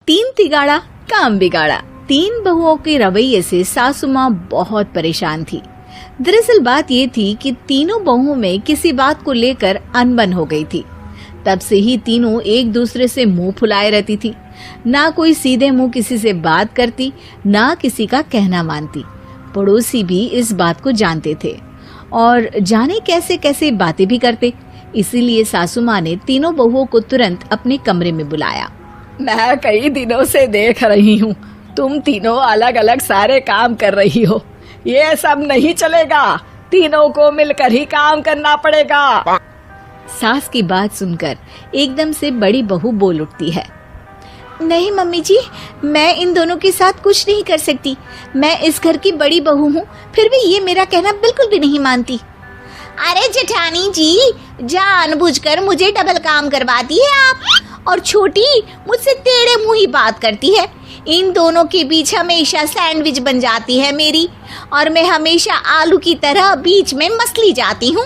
तीन तिगाड़ा काम बिगाड़ा। तीन बहुओं के रवैये से सासू माँ बहुत परेशान थी। दरअसल बात ये थी कि तीनों बहुओं में किसी बात को लेकर अनबन हो गई थी। तब से ही तीनों एक दूसरे से मुंह फुलाए रहती थी। ना कोई सीधे मुंह किसी से बात करती, ना किसी का कहना मानती। पड़ोसी भी इस बात को जानते थे और जाने कैसे कैसे बातें भी करते। इसीलिए सासू माँ ने तीनों बहुओं को तुरंत अपने कमरे में बुलाया। मैं कई दिनों से देख रही हूँ, तुम तीनों अलग अलग सारे काम कर रही हो। ये सब नहीं चलेगा, तीनों को मिलकर ही काम करना पड़ेगा। सास की बात सुनकर एकदम से बड़ी बहू बोल उठती है। नहीं मम्मी जी, मैं इन दोनों के साथ कुछ नहीं कर सकती। मैं इस घर की बड़ी बहू हूँ, फिर भी ये मेरा कहना बिल्कुल भी नहीं मानती। अरे जेठानी जी, जानबूझकर मुझे डबल काम करवाती है आप, और छोटी मुझसे टेढ़े मुंह ही बात करती है। इन दोनों के बीच हमेशा सैंडविच बन जाती है मेरी, और मैं हमेशा आलू की तरह बीच में मसली जाती हूँ।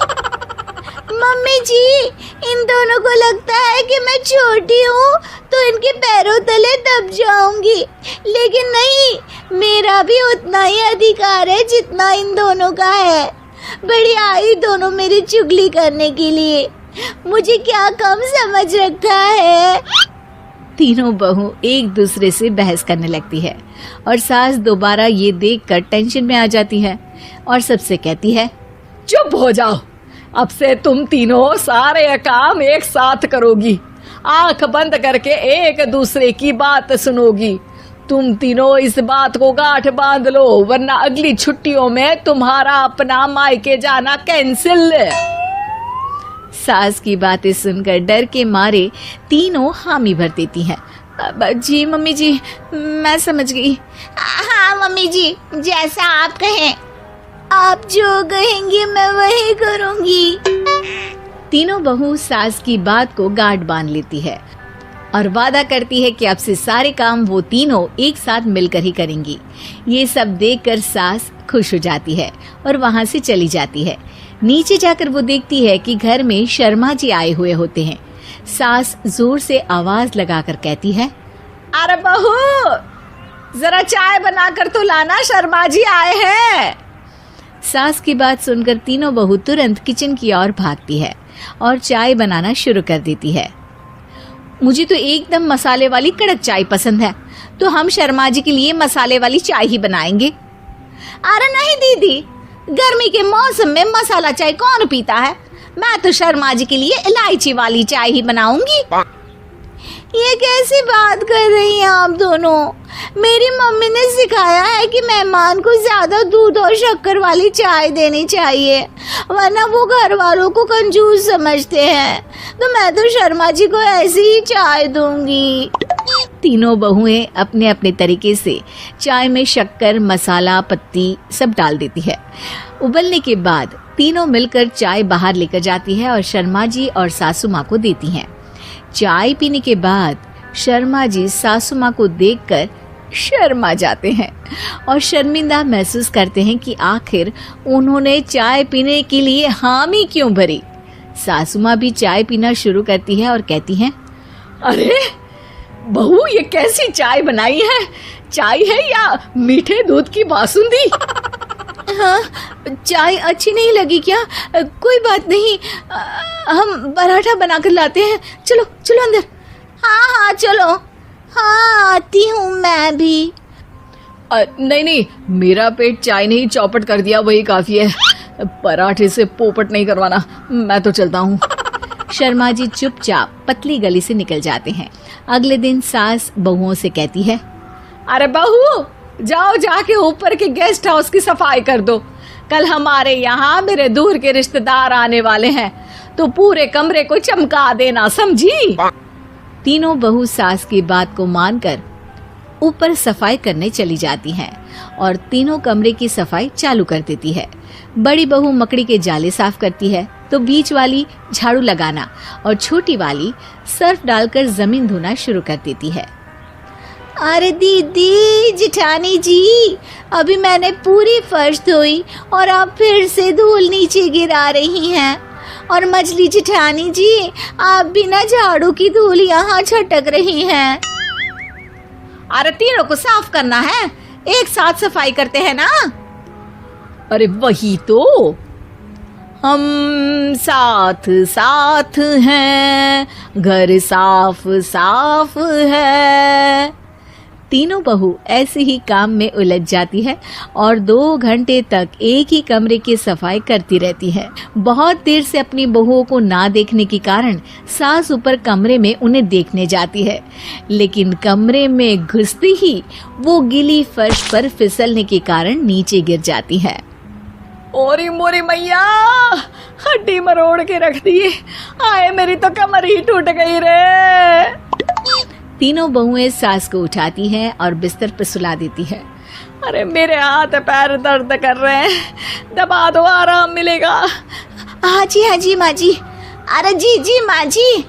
मम्मी जी, इन दोनों को लगता है कि मैं छोटी हूँ तो इनके पैरों तले दब जाऊंगी, लेकिन नहीं, मेरा भी उतना ही अधिकार है जितना इन दोनों का है। बड़ी आई दोनों मेरी चुगली करने के लिए, मुझे क्या कम समझ रखा है। तीनों बहू एक दूसरे से बहस करने लगती है और सास दोबारा ये देखकर टेंशन में आ जाती है और सबसे कहती है, चुप हो जाओ, अब से तुम तीनों सारे काम एक साथ करोगी। आंख बंद करके एक दूसरे की बात सुनोगी। तुम तीनों इस बात को गांठ बांध लो, वरना अगली छुट्टियों में तुम्हारा अपना मायके जाना कैंसिल। सास की बातें सुनकर डर के मारे तीनों हामी भर देती हैं। जी मम्मी जी, मैं समझ गई। हाँ मम्मी जी, जैसा आप कहें। आप जो कहेंगी मैं वही करूंगी। तीनों बहू सास की बात को गांठ बांध लेती है और वादा करती है कि अब से सारे काम वो तीनों एक साथ मिलकर ही करेंगी। ये सब देखकर सास खुश हो जाती है और वहाँ से चली जाती है। नीचे जाकर वो देखती है कि घर में शर्मा जी आए हुए होते हैं। सास जोर से आवाज लगाकर कहती है, अरे बहू, जरा चाय बनाकर तो लाना, शर्मा जी आए हैं। सास की बात सुनकर तीनों बहू तुरंत किचन की ओर भागती है और चाय बनाना शुरू कर देती है। मुझे तो एकदम मसाले वाली कड़क चाय पसंद है, तो हम शर्मा जी के लिए मसाले वाली चाय ही बनाएंगे। अरे नहीं दीदी, गर्मी के मौसम में मसाला चाय कौन पीता है? मैं तो शर्मा जी के लिए इलायची वाली चाय ही बनाऊंगी। ये कैसी बात कर रही हैं आप दोनों? मेरी मम्मी ने सिखाया है कि मेहमान को ज्यादा दूध और शक्कर वाली चाय देनी चाहिए, वरना वो घर वालों को कंजूस समझते हैं। तो मैं तो शर्मा जी को ऐसी ही चाय दूंगी। तीनों बहुएं अपने अपने तरीके से चाय में शक्कर, मसाला, पत्ती सब डाल देती है। उबलने के बाद तीनों मिलकर चाय बाहर लेकर जाती है और शर्मा जी और सासू माँ को देती हैं। चाय पीने के बाद शर्मा जी सासू माँ को देखकर शर्मा जाते हैं और शर्मिंदा महसूस करते हैं कि आखिर उन्होंने चाय पीने के लिए हामी क्यों भरी। सासू माँ भी चाय पीना शुरू करती है और कहती हैं, अरे बहू, ये कैसी चाय बनाई है? चाय है या मीठे दूध की बासुंदी? हाँ, चाय अच्छी नहीं लगी क्या? कोई बात नहीं, हम पराठा बनाकर लाते हैं। चलो चलो अंदर। हाँ चलो। हाँ, आती हूँ मैं भी। नहीं, मेरा पेट चाय ने ही चौपट कर दिया, वही काफी है। पराठे से पोपट नहीं करवाना, मैं तो चलता हूँ। शर्मा जी चुपचाप पतली गली से निकल जाते हैं। अगले दिन सास बहुओं से कहती है, अरे बहू, जाओ जाके ऊपर के गेस्ट हाउस की सफाई कर दो। कल हमारे यहाँ मेरे दूर के रिश्तेदार आने वाले हैं, तो पूरे कमरे को चमका देना, समझी? तीनों बहू सास की बात को मानकर ऊपर सफाई करने चली जाती हैं और तीनों कमरे की सफाई चालू कर देती है। बड़ी बहू मकड़ी के जाले साफ करती है, तो बीच वाली झाड़ू लगाना और छोटी वाली सर्फ डालकर जमीन धोना शुरू कर देती है। अरे दीदी, जेठानी जी, अभी मैंने पूरी फर्श धोई और आप फिर से धूल नीचे गिरा रही हैं। और मछली जेठानी जी, आप बिना झाड़ू की धूल यहाँ छटक रही हैं। अरे तीनों को साफ करना है, एक साथ सफाई करते हैं ना। अरे वही तो, हम साथ साथ हैं, घर साफ साफ है। तीनों बहू ऐसे ही काम में उलझ जाती है और 2 घंटे तक एक ही कमरे की सफाई करती रहती है। बहुत देर से अपनी बहुओं को ना देखने के कारण सास ऊपर कमरे में उन्हें देखने जाती है, लेकिन कमरे में घुसते ही वो गीली फर्श पर फिसलने के कारण नीचे गिर जाती है। ओरी मोरी मैया, हड्डी मरोड़ के रख दी। आए मेरी तो कमर ही टूट गई रे। तीनों बहुएं सास को उठाती हैं और बिस्तर पर सुला देती है। अरे मेरे हाथ पैर दर्द कर रहे हैं, दबा दो, आराम मिलेगा। हाँ जी माँ जी। अरे जी माँ जी,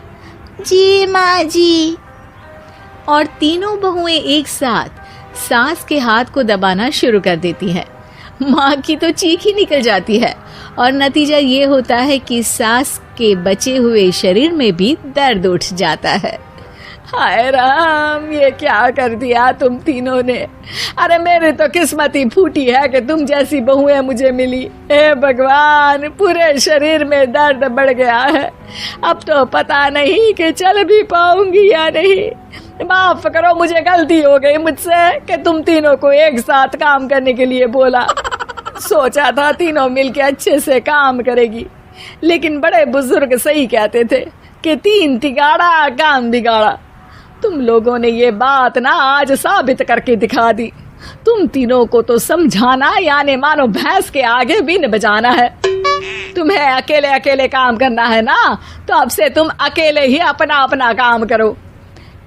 जी माँ जी। और तीनों बहुएं एक साथ सास के हाथ को दबाना शुरू कर देती हैं। माँ की तो चीख ही निकल जाती है और नतीजा ये होता है कि सास के बचे हुए शरीर में भी दर्द उठ जाता है। हाय राम, ये क्या कर दिया तुम तीनों ने। अरे मेरी तो किस्मत ही फूटी है कि तुम जैसी बहुएं मुझे मिली। हे भगवान, पूरे शरीर में दर्द बढ़ गया है। अब तो पता नहीं कि चल भी पाऊंगी या नहीं। माफ करो, मुझे गलती हो गई मुझसे कि तुम तीनों को एक साथ काम करने के लिए बोला। सोचा था तीनों मिलके अच्छे से काम करेगी, लेकिन बड़े बुजुर्ग सही कहते थे कि 3 तिगाड़ा काम बिगाड़ा। तुम लोगों ने ये बात ना आज साबित करके दिखा दी। तुम तीनों को तो समझाना यानी मानो भैंस के आगे बीन बजाना है। तुम्हें अकेले अकेले काम करना है ना, तो अब से तुम अकेले ही अपना अपना काम करो।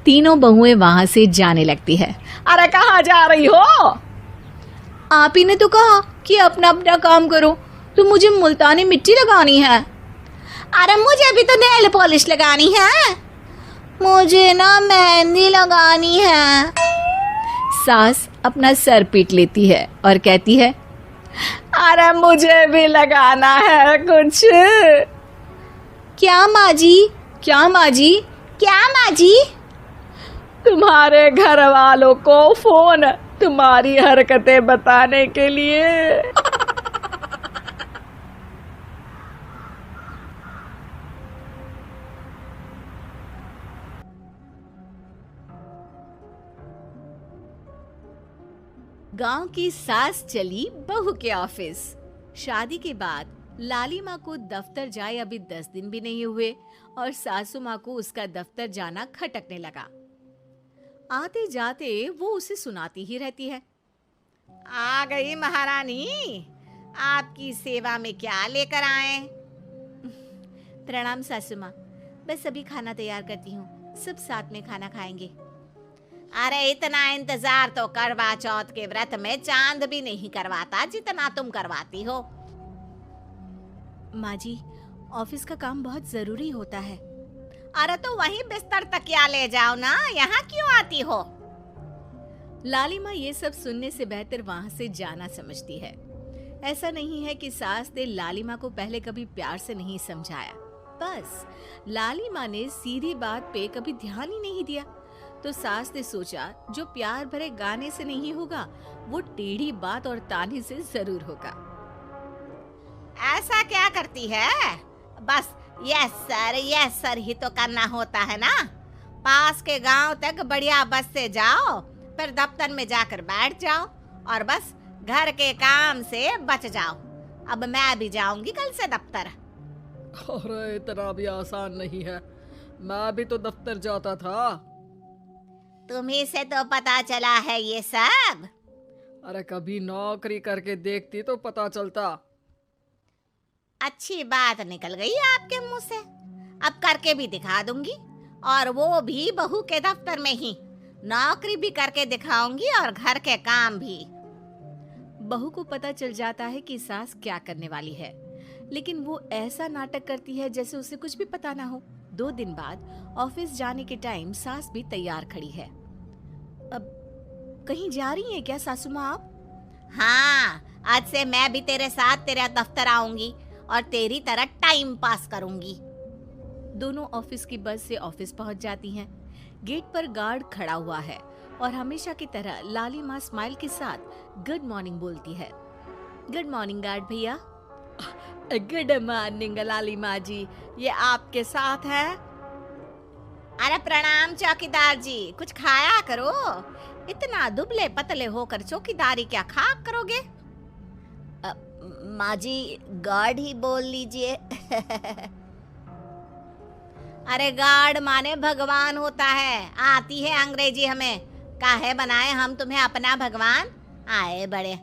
तीनों बहुएं वहां से जाने लगती है। अरे कहाँ जा रही हो? आप ही ने तो कहा कि अपना अपना काम करो, तो मुझे मुल्तानी मिट्टी लगानी है। अरे मुझे भी तो नेल पॉलिश लगानी है, मुझे ना मेहंदी लगानी है। सास अपना सर पीट लेती है और कहती है, अरे मुझे भी लगाना है कुछ। क्या माँ जी? क्या माँ जी? क्या माँ जी? तुम्हारे घर वालों को फोन तुम्हारी हरकतें बताने के लिए। गांव की सास चली बहू के ऑफिस। शादी के बाद लाली माँ को दफ्तर जाए अभी 10 दिन भी नहीं हुए और सासू माँ को उसका दफ्तर जाना खटकने लगा। आते जाते वो उसे सुनाती ही रहती है। आ गई महारानी, आपकी सेवा में क्या लेकर आए? प्रणाम सासू माँ, बस अभी खाना तैयार करती हूँ, सब साथ में खाना खाएंगे। अरे इतना इंतजार तो करवा चौथ के व्रत में चांद भी नहीं करवाता जितना तुम करवाती हो। माँ जी, ऑफिस का काम बहुत जरूरी होता है। अरे तो वहीं बिस्तर तकिया ले जाओ ना, यहाँ क्यों आती हो? लाली माँ ये सब सुनने से बेहतर वहां से जाना समझती है। ऐसा नहीं है कि सास ने लाली माँ को पहले कभी प्यार से नहीं समझाया, बस लाली माँ ने सीधी बात पे कभी ध्यान ही नहीं दिया। तो सास ने सोचा जो प्यार भरे गाने से नहीं होगा, वो टेढ़ी बात और ताने से जरूर होगा। ऐसा क्या करती है? बस यस सर ही तो करना होता है ना। पास के गांव तक बढ़िया बस से जाओ, फिर दफ्तर में जाकर बैठ जाओ और बस घर के काम से बच जाओ। अब मैं भी जाऊंगी कल से दफ्तर। अरे इतना भी आसान नहीं है, मैं भी तो दफ्तर जाता था। तुम्ही से तो पता चला है ये सब। अरे कभी नौकरी करके देखती तो पता चलता। अच्छी बात निकल गई आपके मुंह से। अब करके भी दिखा दूंगी, और वो भी बहू के दफ्तर में ही। नौकरी भी करके दिखाऊंगी और घर के काम भी। बहू को पता चल जाता है कि सास क्या करने वाली है, लेकिन वो ऐसा नाटक करती है जैसे उसे कुछ भी पता ना हो। 2 दिन बाद ऑफिस जाने के टाइम सास भी तैयार खड़ी है। अब कहीं जा रही हैं क्या सासू माँ आप? हाँ, आज से मैं भी तेरे साथ तेरे दफ्तर आऊंगी और तेरी तरह टाइम पास करूंगी। दोनों ऑफिस की बस से ऑफिस पहुंच जाती हैं। गेट पर गार्ड खड़ा हुआ है और हमेशा की तरह लालिमा स्माइल के साथ गुड मॉर्निंग बोलती है। गुड मॉर्निंग गार्ड भैया। गुड मॉर्निंग लालिमा जी, ये आपके साथ है? अरे प्रणाम चौकीदार जी, कुछ खाया करो। इतना दुबले पतले होकर चौकीदारी क्या खाक करोगे? माँ जी, गार्ड ही बोल लीजिए। अरे गार्ड माने भगवान होता है, आती है अंग्रेजी हमें। काहे बनाए हम तुम्हें अपना भगवान, आए बड़े।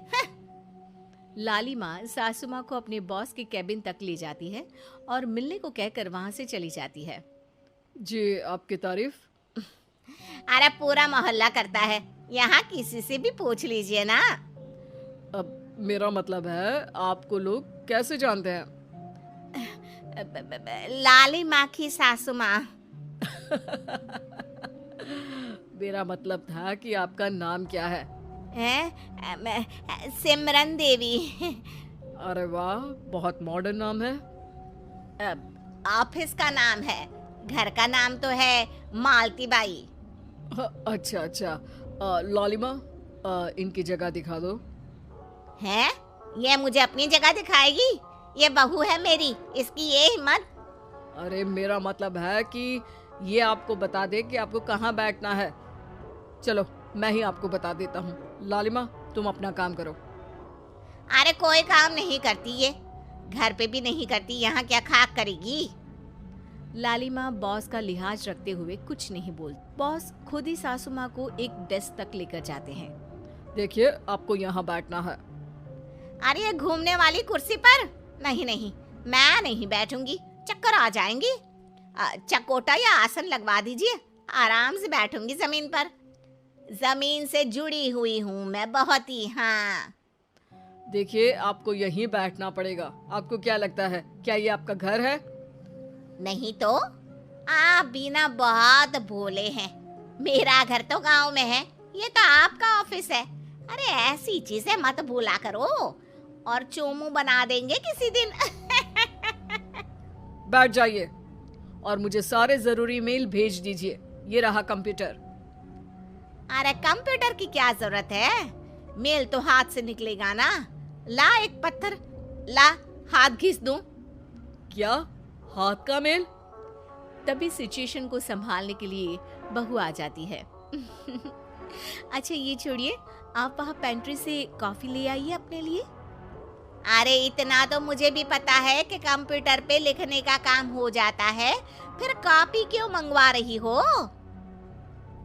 लालिमा सासू माँ को अपने बॉस के कैबिन तक ले जाती है और मिलने को कहकर वहां से चली जाती है। जी, आपकी तारीफ। अरे पूरा मोहल्ला करता है, यहाँ किसी से भी पूछ लीजिए ना। अब मेरा मतलब है, आपको लोग कैसे जानते हैं? लाली माँ की सासू माँ। मेरा मतलब था कि आपका नाम क्या है? सिमरन देवी। अरे वाह, बहुत मॉडर्न नाम है। ऑफिस का नाम है, घर का नाम तो है मालती बाई। अच्छा अच्छा। लालिमा, इनकी जगह दिखा दो। है? ये मुझे अपनी जगह दिखाएगी? ये बहू है मेरी, इसकी ये हिम्मत। अरे मेरा मतलब है कि ये आपको बता दे कि आपको कहाँ बैठना है। चलो, मैं ही आपको बता देता हूँ। लालिमा, तुम अपना काम करो। अरे कोई काम नहीं करती ये, घर पे भी नहीं करती, यहाँ क्या खाक करेगी? लालिमा बॉस का लिहाज रखते हुए कुछ नहीं बोलती। बॉस खुद ही सासू माँ को एक डेस्क तक लेकर जाते हैं। देखिए, आपको यहाँ बैठना है। अरे ये घूमने वाली कुर्सी पर? नहीं नहीं, मैं नहीं बैठूंगी, चक्कर आ जाएंगी। चकोटा या आसन लगवा दीजिए, आराम से बैठूंगी जमीन पर। जमीन से जुड़ी हुई हूँ मैं बहुत ही। हाँ देखिए, आपको यहीं बैठना पड़ेगा। आपको क्या लगता है, क्या ये आपका घर है? नहीं तो आप भी ना बहुत भोले हैं। मेरा घर तो गांव में है, ये तो आपका ऑफिस है। अरे ऐसी चीजें मत भूला करो, और चोमू बना देंगे किसी दिन। बैठ जाइए और मुझे सारे जरूरी मेल भेज दीजिए। ये रहा कंप्यूटर। अरे कंप्यूटर की क्या जरूरत है, मेल तो हाथ से निकलेगा ना। ला एक पत्थर, ला हाथ घिस दूं। क्या हाथ का मेल? तभी सिचुएशन को संभालने के लिए बहू आ जाती है। अच्छा ये छोड़िए, आप वहाँ पेंट्री से कॉफी ले आइए अपने लिए। अरे इतना तो मुझे भी पता है कि कंप्यूटर पे लिखने का काम हो जाता है, फिर कॉपी क्यों मंगवा रही हो?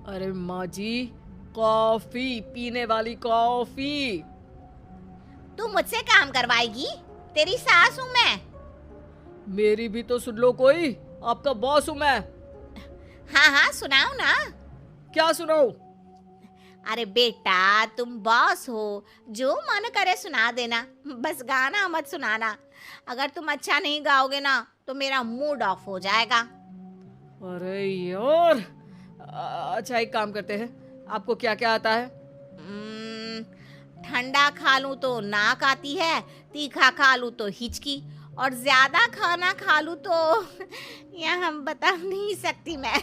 अरे माँ जी, कॉफी, पीने वाली कॉफी। तू मुझसे काम करवाएगी? तेरी सास हूँ मैं। मेरी भी तो सुन लो कोई, आपका बॉस हूँ मैं। हाँ हाँ सुनाओ ना। क्या सुनाऊं? अरे बेटा, तुम बॉस हो, जो मन करे सुना देना, बस गाना मत सुनाना। अगर तुम अच्छा नहीं गाओगे ना तो मेरा मूड ऑफ हो जाएगा। अरे यार, अच्छा एक काम करते हैं, आपको क्या क्या आता है? ठंडा खा लूं तो नाक आती है, तीखा खा लूं तो हिचकी, और ज्यादा खाना खा लूं तो यह हम बता नहीं सकती मैं।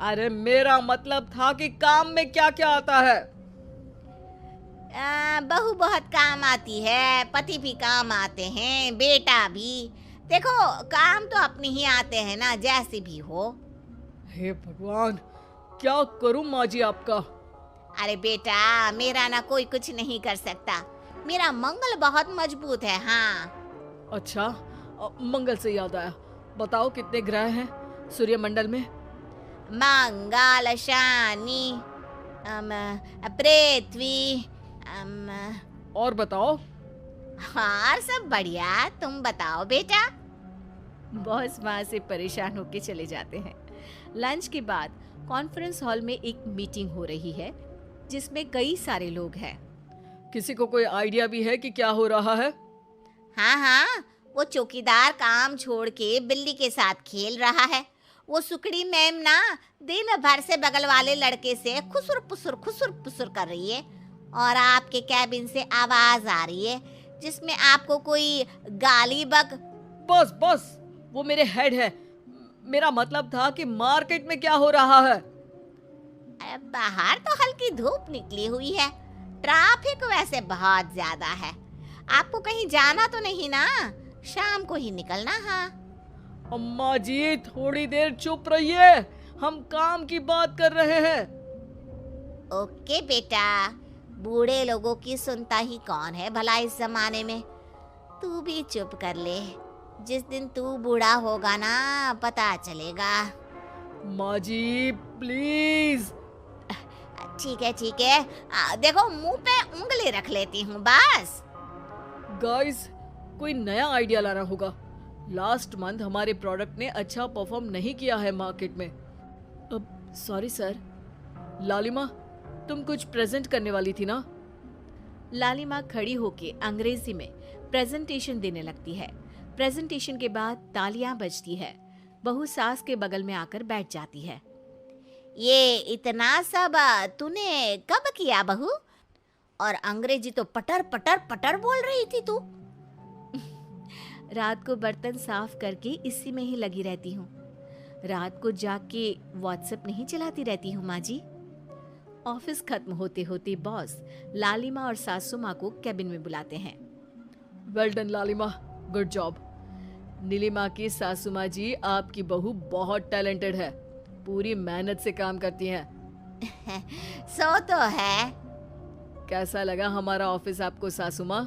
अरे मेरा मतलब था कि काम में क्या क्या आता है? बहू बहुत काम आती है, पति भी काम आते हैं, बेटा भी। देखो काम तो अपने ही आते हैं ना, जैसे भी हो। हे भगवान, क्या करूं माँ जी आपका? अरे बेटा, मेरा ना कोई कुछ नहीं कर सकता, मेरा मंगल बहुत मजबूत है। हाँ अच्छा, मंगल से याद आया, बताओ कितने ग्रह हैं सूर्यमंडल में? मंगल, शनि, पृथ्वी, और बताओ। हाँ सब बढ़िया, तुम बताओ बेटा। बॉस वहां से परेशान होकर चले जाते हैं। लंच के बाद कॉन्फ्रेंस हॉल में एक मीटिंग हो रही है जिसमें कई सारे लोग हैं। किसी को कोई आइडिया भी है कि क्या हो रहा है? हाँ हाँ, वो चौकीदार काम छोड़ के बिल्ली के साथ खेल रहा है। वो सुकड़ी मैम ना दिन भर से बगल वाले लड़के से खुसुर पुसुर कर रही है, और आपके कैबिन से आवाज आ रही है जिसमें आपको कोई गाली बस बस, वो मेरे हेड है। मेरा मतलब था कि मार्केट में क्या हो रहा है। बाहर तो हल्की धूप निकली हुई है, ट्रैफिक वैसे बहुत ज्यादा है। आपको कहीं जाना तो नहीं ना? शाम को ही निकलना। हाँ अम्मा जी थोड़ी देर चुप रहिए, हम काम की बात कर रहे हैं। ओके बेटा, बूढ़े लोगों की सुनता ही कौन है भला इस जमाने में। तू भी चुप कर ले, जिस दिन तू बूढ़ा होगा ना पता चलेगा। माँ जी प्लीज। ठीक है, देखो मुंह पे उंगली रख लेती हूँ बस। गाइस कोई नया आइडिया लाना होगा। लास्ट मंथ हमारे प्रोडक्ट ने अच्छा परफॉर्म नहीं किया है मार्केट में। अब सॉरी सर। लालिमा तुम कुछ प्रेजेंट करने वाली थी ना? लालिमा खड़ी होके अंग्रेजी में प्रेजेंटेशन देने लगती है। प्रेजेंटेशन के बाद तालियां बजती है। बहू सास के बगल में आकर बैठ जाती है। ये इतना सब तूने कब किया बहू? और अंग्रेजी तो पटर पटर पटर बोल रही थी तू। रात को बर्तन साफ करके इसी में ही लगी रहती हूँ। रात को जाग के व्हाट्सएप नहीं चलाती रहती हूँ माँ जी। ऑफिस खत्म होते होते बॉस लालिमा और सासू माँ को कैबिन में बुलाते हैं। वेल डन लालिमा, गुड जॉब। नीलिमा की सासू माँ जी आपकी बहू बहुत टैलेंटेड है, पूरी मेहनत से काम करती हैं। सो तो है। कैसा लगा हमारा ऑफिस आपको सासू माँ?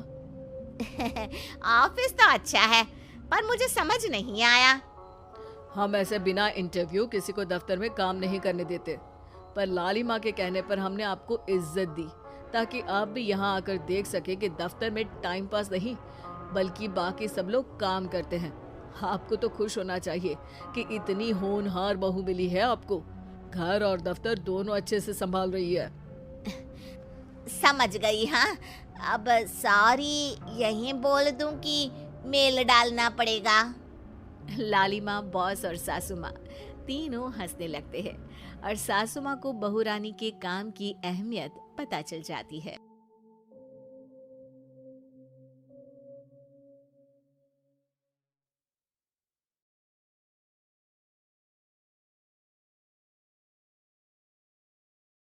ऑफिस तो अच्छा है, पर मुझे समझ नहीं आया। हम ऐसे बिना इंटरव्यू किसी को दफ्तर में काम नहीं करने देते, पर लालिमा के कहने पर हमने आपको इज्जत दी ताकि आप भी यहाँ आकर देख सके कि दफ्तर में टाइम पास नहीं बल्कि बाकी सब लोग काम करते हैं। आपको तो खुश होना चाहिए कि इतनी होनहार बहू मिली है आपको। घर और दफ्तर दोनों अच्छे से संभाल रही है। समझ गई। हाँ, अब सॉरी यहीं बोल दूं कि मेल डालना पड़ेगा? लालिमा, बॉस और सासू माँ तीनों हंसने लगते हैं और सासू माँ को बहू रानी के काम की अहमियत पता चल जाती है।